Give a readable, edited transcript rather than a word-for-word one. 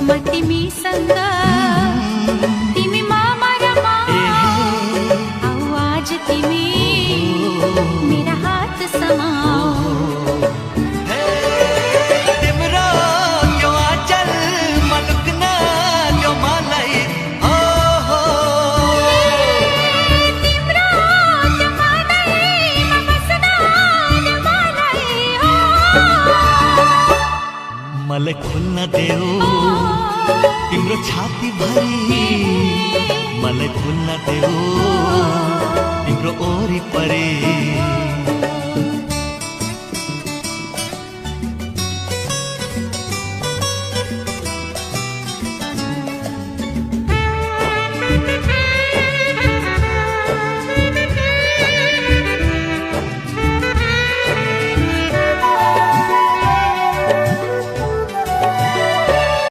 म तिमीसँग तिमी मामा र म आऊ आज तिमी मेरा हात समाऊ तिम्रो त्यो आँचल मलुक्न त्यो मलाई हो तिम्रो त्यो मनैमा बस्न त्यो मलाई हो मलाई खुल्न देऊ तिम्रो छाती भरी मलाई खुल्न देऊ तिम्रो ओरी परे